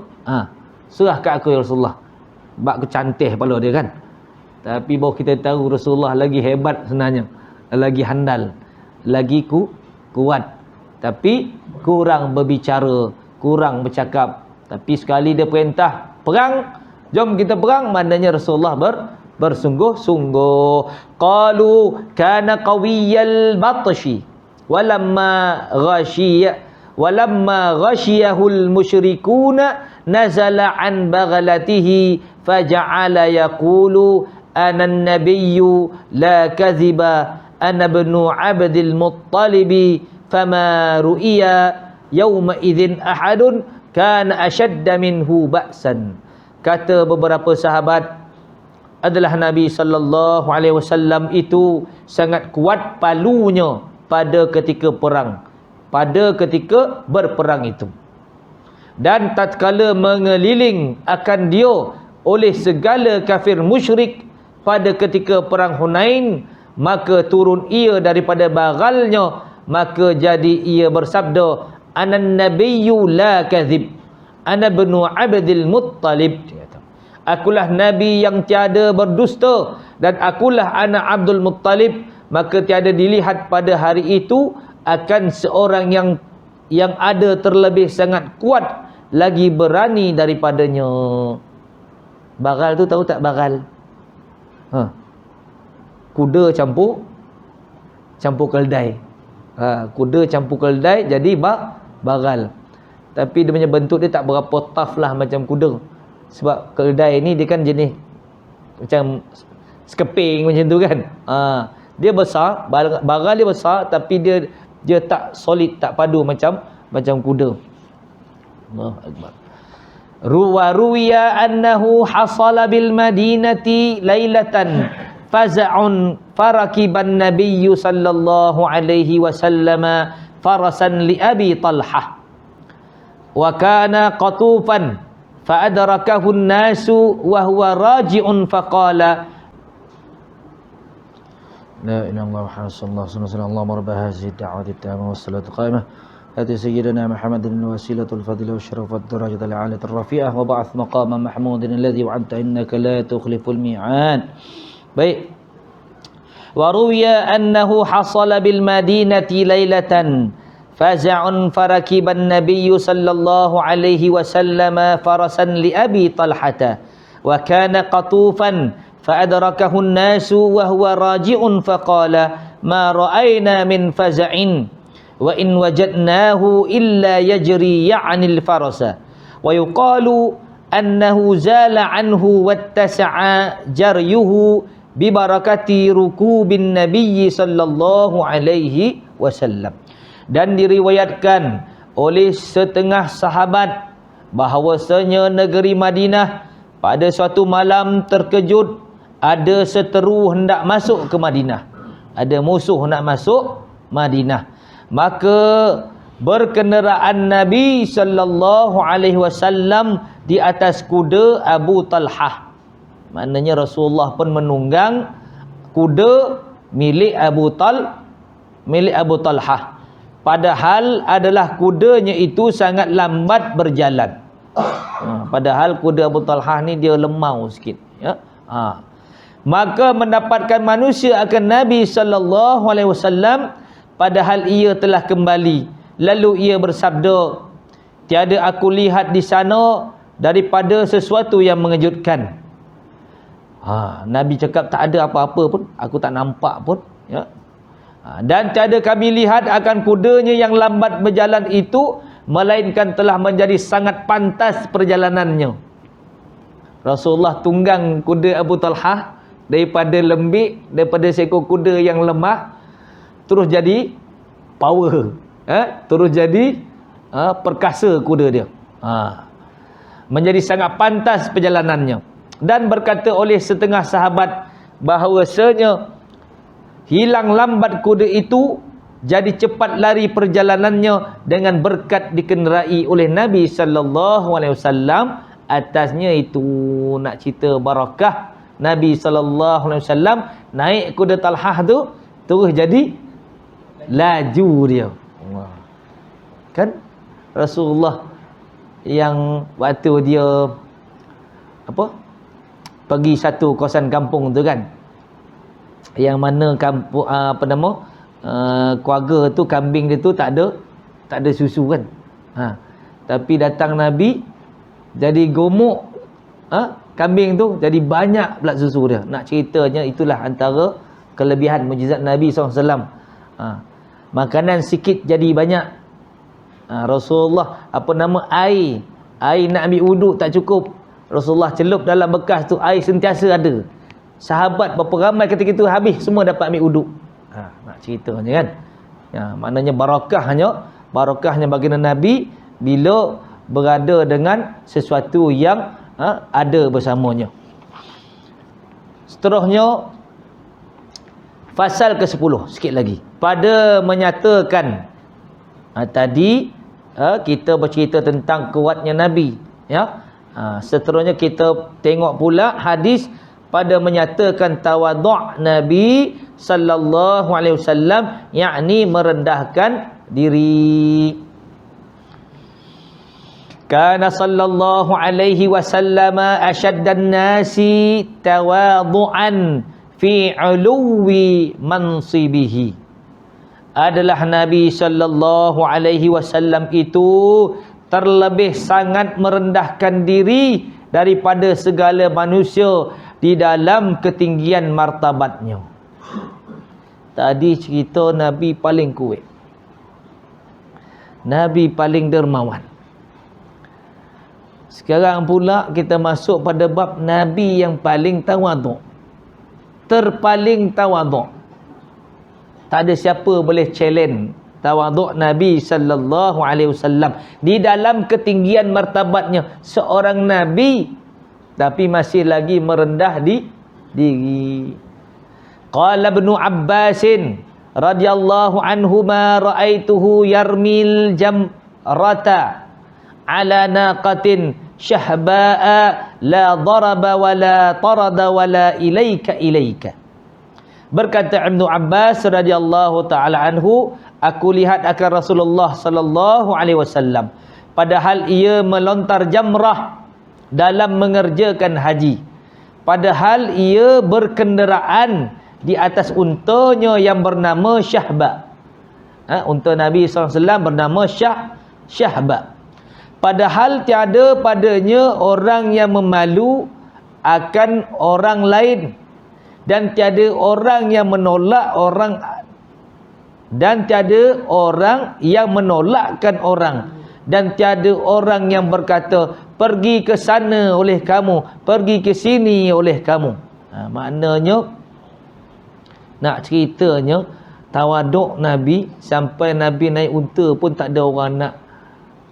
serah kat aku ya Rasulullah. bak kecantih kepala dia kan. Tapi baru kita tahu Rasulullah lagi hebat sebenarnya, lagi handal, lagi kuat. Tapi kurang berbicara, kurang bercakap. Tapi sekali dia perintah perang, jom kita perang, maknanya Rasulullah bersungguh-sungguh. Qalu kana qawiyal batshi walamma ghashiyahul musyrikuna nazala an baghlatihi faja'ala yaqulu ana an-nabiyyu la kadhiba ana ibnu abdil muttalibi fama ru'iya yawma idzin ahadun kana ashadda minhu ba'san. Kata beberapa sahabat adalah Nabi sallallahu alaihi wasallam itu sangat kuat palunya pada ketika perang, pada ketika berperang itu. Dan tatkala mengeliling akan dia oleh segala kafir musyrik pada ketika perang Hunain, maka turun ia daripada baghalnya, maka jadi ia bersabda, anan nabiyyu la kadhib ana ibnu abdil muttalib. Akulah nabi yang tiada berdusta dan akulah anak Abdul Muttalib. Maka tiada dilihat pada hari itu akan seorang yang ada terlebih sangat kuat lagi berani daripadanya. Bagal tu tahu tak bagal? Kuda campur keldai. Kuda campur keldai jadi bagal. Tapi dia punya bentuk dia tak berapa tough lah macam kuda. Sebab keldai ni dia kan jenis macam sekeping macam tu kan. Dia besar, bagal dia besar, tapi dia tak solid, tak padu macam kuda. Allahu akbar. Ruwiya annahu hasala bil madinati lailatan faza'un farakiban nabiyyu sallallahu alaihi wasallam farasan li Abi Talhah wa kana qatufan fa adrakahu an-nasu wa huwa raji'un faqala la ilaha illallah Muhammadur rasulullah Allahumma rabb hadhihi ad-da'wati at-tammah was-salatu qa'imah ati sayyidina Muhammadin al-wasilatul fadilah wasyarafat darajat al-'aliyat ar-rafi'ah wa ba'ath maqaman mahmudin alladhi wa'adta innaka la tukhliful mi'ad. Baik. Wa ruwiya annahu hasala bil madinati lailatan faza'un farakiban nabiyyu sallallahu alaihi wasallam farasan li Abi Talhata wa kana qatufan فأدركه الناس وهو راجع فقال ما رأينا من فزع وإن وجدناه إلا يجري يعني الفرس ويقال أنه زال عنه واتسع جريه ببركة ركوب النبي صلى الله عليه وسلم. Dan diriwayatkan oleh setengah sahabat bahawasanya negeri Madinah pada suatu malam terkejut ada seteru hendak masuk ke Madinah. Ada musuh nak masuk Madinah. Maka berkenderaan Nabi sallallahu alaihi wasallam di atas kuda Abu Talhah. Maknanya Rasulullah pun menunggang kuda milik Abu Talhah. Padahal adalah kudanya itu sangat lambat berjalan. Padahal kuda Abu Talhah ni dia lemau sikit, ya. Maka mendapatkan manusia akan Nabi sallallahu alaihi wasallam padahal ia telah kembali. Lalu ia bersabda, tiada aku lihat di sana daripada sesuatu yang mengejutkan. Nabi cakap tak ada apa-apa pun, aku tak nampak pun, ya. Dan tiada kami lihat akan kudanya yang lambat berjalan itu, melainkan telah menjadi sangat pantas perjalanannya. Rasulullah tunggang kuda Abu Talhah daripada lembik, daripada seekor kuda yang lemah, terus jadi power, terus jadi perkasa kuda dia, menjadi sangat pantas perjalanannya. Dan berkata oleh setengah sahabat bahawasanya hilang lambat kuda itu, jadi cepat lari perjalanannya dengan berkat dikenderai oleh Nabi sallallahu alaihi wasallam. Atasnya itu nak cerita barakah Nabi sallallahu alaihi wasallam naik kuda Talhah tu terus jadi laju dia. Kan Rasulullah yang waktu dia pergi satu kawasan kampung tu kan, yang mana kampung keluarga tu, kambing dia tu tak ada susu kan. Tapi datang Nabi, jadi gemuk kambing tu, jadi banyak pula susu dia. Nak ceritanya itulah antara kelebihan mukjizat Nabi SAW. Makanan sikit jadi banyak. Rasulullah air nak ambil wuduk tak cukup, Rasulullah celup dalam bekas tu, air sentiasa ada. Sahabat berapa ramai ketika itu, habis semua dapat ambil wuduk. Nak ceritanya kan. Maknanya barakahnya baginda Nabi bila berada dengan sesuatu yang ada bersamanya. Seterusnya fasal ke-10 sikit lagi. Pada menyatakan tadi kita bercerita tentang kuatnya Nabi, ya. Seterusnya kita tengok pula hadis pada menyatakan tawadhu' Nabi sallallahu alaihi wasallam, yakni merendahkan diri. Kana sallallahu alaihi wasallam ashaddan nasi tawadhu'an fi 'uluwi mansibihi. Adalah Nabi sallallahu alaihi wasallam itu terlebih sangat merendahkan diri daripada segala manusia di dalam ketinggian martabatnya. Tadi cerita Nabi paling kuat, Nabi paling dermawan. Sekarang pula kita masuk pada bab Nabi yang paling tawaduk, terpaling tawaduk. Tak ada siapa boleh challenge tawaduk Nabi sallallahu alaihi wasallam di dalam ketinggian martabatnya seorang Nabi, tapi masih lagi merendah diri. Qala Ibnu Abbas radhiyallahu anhuma ra'aituhu yarmil jamrata ala naqatin syahba'a la daraba wa la tarada wa la ilaika. Berkata Ibnu Abbas radhiyallahu taala anhu, aku lihat akan Rasulullah sallallahu alaihi wasallam padahal ia melontar jamrah dalam mengerjakan haji, padahal ia berkenderaan di atas untanya yang bernama Syahba. Unta Nabi SAW bernama Syahba. Padahal tiada padanya orang yang memalu akan orang lain, dan tiada orang yang menolak orang, dan tiada orang yang menolakkan orang, dan tiada orang yang berkata pergi ke sana oleh kamu, pergi ke sini oleh kamu. Maknanya nak ceritanya tawaduk Nabi sampai Nabi naik unta pun tak ada orang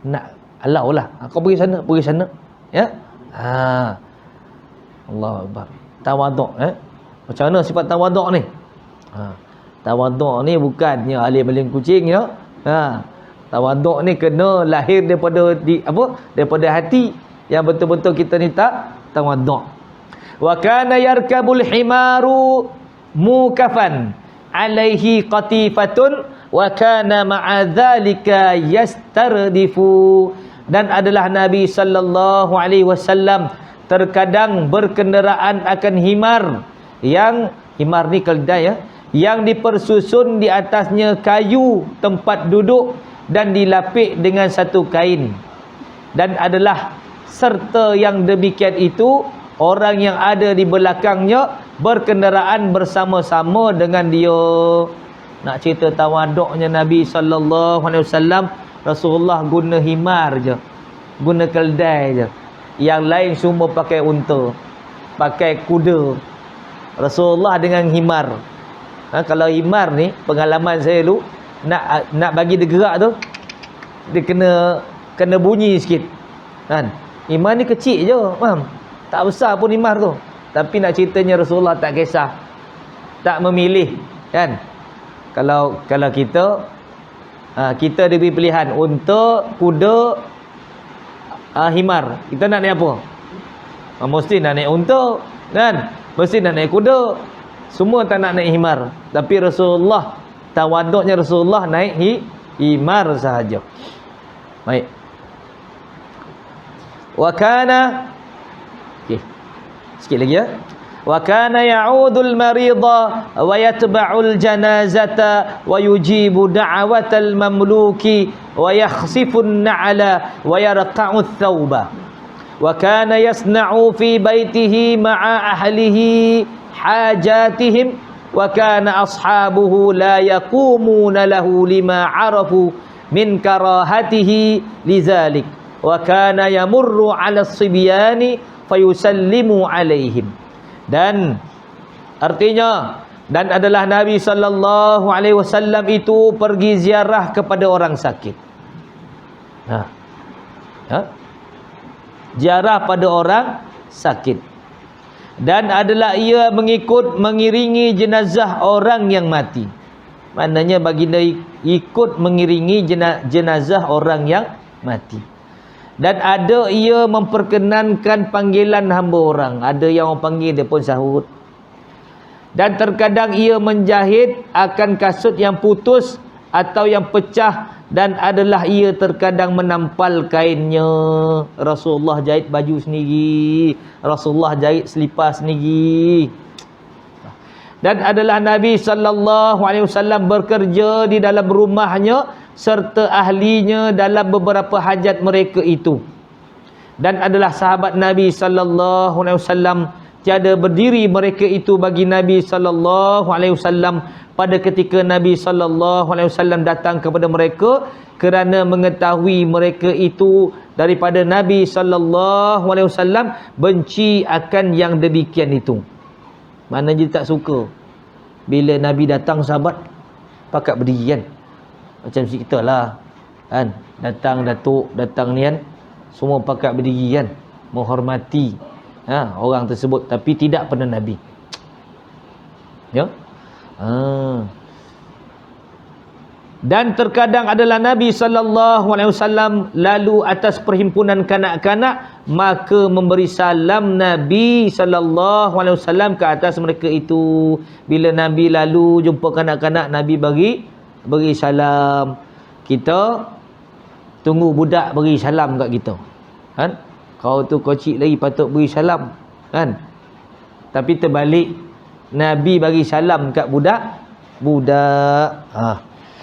nak halau lah. Kau pergi sana, ya. Allahu Akbar. Tawaduk, macam mana sifat tawaduk ni? Tawaduk ni bukannya alim-alim kucing, ya. Tawaduk ni kena lahir daripada daripada hati yang betul-betul kita ni tak tawaduk. Wa kana yarkabul himaru mukafan alaihi qatifatun wa kana ma'a dzalika yastardifu. Dan adalah Nabi sallallahu alaihi wasallam terkadang berkenderaan akan himar, yang himar ni keldai, ya, yang dipersusun di atasnya kayu tempat duduk dan dilapik dengan satu kain. Dan adalah serta yang demikian itu orang yang ada di belakangnya berkenderaan bersama-sama dengan dia. Nak cerita tawaduknya Nabi sallallahu alaihi wasallam, Rasulullah guna himar je, guna keldai je. Yang lain semua pakai unta, pakai kuda. Rasulullah dengan himar. Kalau himar ni, pengalaman saya dulu, nak bagi dia gerak tu, dia kena bunyi sikit, kan. Himar ni kecil je, faham? Tak besar pun himar tu. Tapi nak ceritanya Rasulullah tak kisah, tak memilih, kan. Kalau kita diberi pilihan unta, kuda, himar, kita nak naik apa? Mesti nak naik unta, kan? Mesti nak naik kuda. Semua tak nak naik himar. Tapi Rasulullah, tawaduknya Rasulullah naik himar sahaja. Baik. Wa kana Sikit lagi ya. Wa kana ya'udul marida wa yatba'ul janazata wa yujibu da'watal mamluki wa yakhsifun na'ala wa yarqa'u thawba. Wa kana yasna'u fi baitihi ma'a ahlihi hajatihim wa kana ashabuhu la yaqumuna lahu lima 'arafu min karahatihi lidzalik wa kana yamurru 'ala as-sibyani fayusallimu 'alaihim. Dan artinya, dan adalah Nabi sallallahu alaihi wasallam itu pergi ziarah kepada orang sakit. Ziarah pada orang sakit. Dan adalah ia mengiringi jenazah orang yang mati. Maknanya baginda ikut mengiringi jenazah orang yang mati. Dan ada ia memperkenankan panggilan hamba orang. Ada yang orang panggil, dia pun sahut. Dan terkadang ia menjahit akan kasut yang putus atau yang pecah. Dan adalah ia terkadang menampal kainnya. Rasulullah jahit baju sendiri. Rasulullah jahit selipar sendiri. Dan adalah Nabi sallallahu alaihi wasallam bekerja di dalam rumahnya serta ahlinya dalam beberapa hajat mereka itu. Dan adalah sahabat Nabi sallallahu alaihi wasallam tiada berdiri mereka itu bagi Nabi sallallahu alaihi wasallam pada ketika Nabi sallallahu alaihi wasallam datang kepada mereka, kerana mengetahui mereka itu daripada Nabi sallallahu alaihi wasallam benci akan yang demikian itu. Maknanya dia tak suka bila Nabi datang sahabat pakat berdiri kan. Macam kita lah kan, datang datuk, datang ni kan, semua pakat berdiri kan, menghormati orang tersebut, tapi tidak pada Nabi. Ya. Dan terkadang adalah Nabi sallallahu alaihi wasallam lalu atas perhimpunan kanak-kanak, maka memberi salam Nabi sallallahu alaihi wasallam ke atas mereka itu. Bila Nabi lalu jumpa kanak-kanak, Nabi beri salam. Kita tunggu budak beri salam kat kita kan. Kau tu kecil lagi patut beri salam kan. Tapi terbalik, Nabi bagi salam kat budak.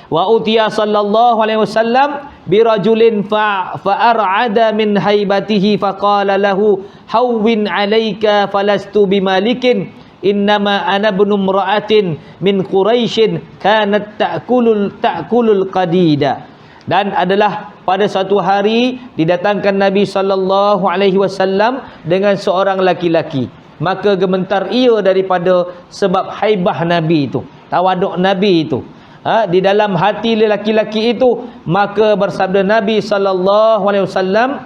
Wa utiya sallallahu alaihi wasallam bi rajulin fa'ar'ada min haibatihi faqala lahu hawwin 'alaika falastu bimalikin innama ana ibnu imra'atin min quraisyin kanat ta'kulul qadida. Dan adalah pada suatu hari didatangkan Nabi sallallahu alaihi wasallam dengan seorang laki-laki, maka gementar ia daripada sebab haibah Nabi itu, tawaduk Nabi itu di dalam hati lelaki-laki itu. Maka bersabda Nabi sallallahu alaihi wasallam,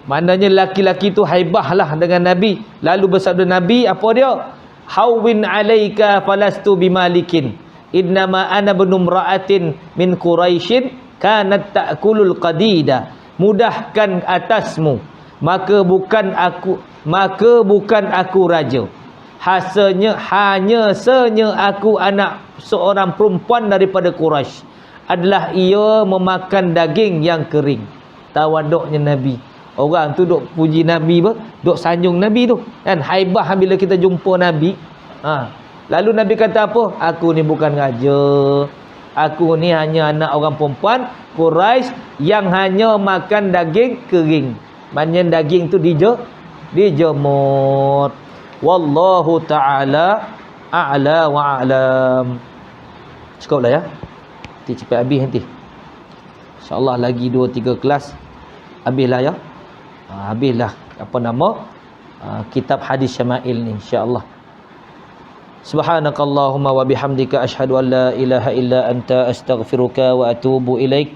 maknanya laki-laki itu haibahlah dengan Nabi. Lalu bersabda Nabi, apa dia? Hawwin 'alaika falastu bimalikin innama ana ibnu imra'atin min quraisyin kanat ta'kulul qadida. Mudahkan atasmu, maka bukan aku raja. Hanya aku anak seorang perempuan daripada Quraisy. Adalah ia memakan daging yang kering. Tawaduknya Nabi. Orang tu duk puji Nabi, duk sanjung Nabi tu kan. Haibah bila kita jumpa Nabi. Lalu Nabi kata apa? Aku ni bukan raja. Aku ni hanya anak orang perempuan Quraisy yang hanya makan daging kering. Maknanya daging tu dijemur. Wallahu ta'ala a'la wa a'lam. Cukuplah ya. Nanti cepat habis nanti. InsyaAllah lagi 2-3 kelas habislah ya. Habislah kitab hadis syama'il ni insya-Allah. Subhanakallahumma wa bihamdika asyhadu an la ilaha illa anta astaghfiruka wa atubu ilaik.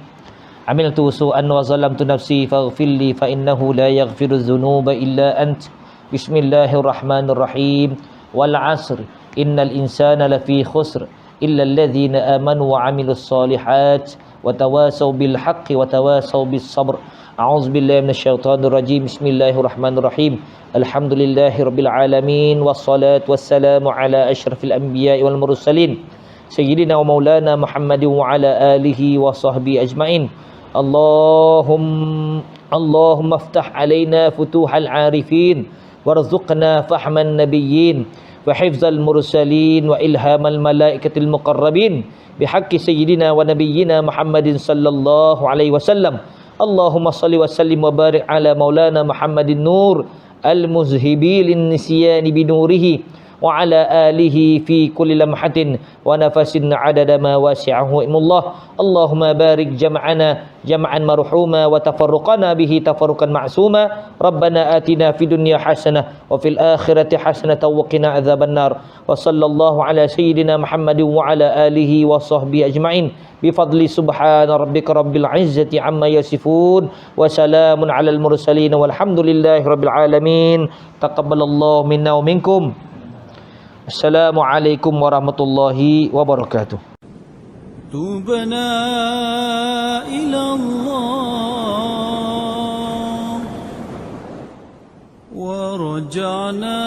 Amiltu su'an wa zalamtu nafsi faghfirli fa innahu la yaghfiru dzunuba illa ant. Bismillahirrahmanirrahim. Wal 'asr innal insana lafi khusr illa alladhina amanu wa 'amilus solihat wa tawasaw bil haqqi wa tawasaw bis sabr. A'udzu billahi minasyaitonir rajim. Bismillahirrahmanirrahim. Alhamdulillahirabbil alamin wassalatu wassalamu ala asyrafil anbiya'i wal mursalin sayyidina wa maulana Muhammadin wa ala alihi wa sahbihi ajmain. Allahumma aftah alaina futuhal arifin warzuqna fahman nabiyyin wa hifzal mursalin wa ilhamal malaikatil muqarrabin bihaqqi sayyidina wa nabiyyina Muhammadin sallallahu alaihi wasallam. Allahumma salli wa sallim wa barik ala maulana Muhammadin nur al-muzhibi lin-nisyani binurihi wa ala alihi fi kulli lamhatin wa nafasin adada ma wasi'ahu ilmullah. Allahumma barik jam'ana jam'an marhuma wa tafarruqana bihi tafarruqan ma'suma. Rabbana atina fid dunya hasanah wa fil akhirati hasanah wa qina adzabannar. Wa sallallahu ala sayyidina Muhammadin wa ala alihi wa sahbihi ajma'in bifadli subhana rabbika rabbil izzati amma yasifun wa salamun alal mursalin walhamdulillahi rabbil alamin. Taqabbalallahu minna wa minkum. Assalamualaikum warahmatullahi wabarakatuh. Tubna ila Allah wa raja'na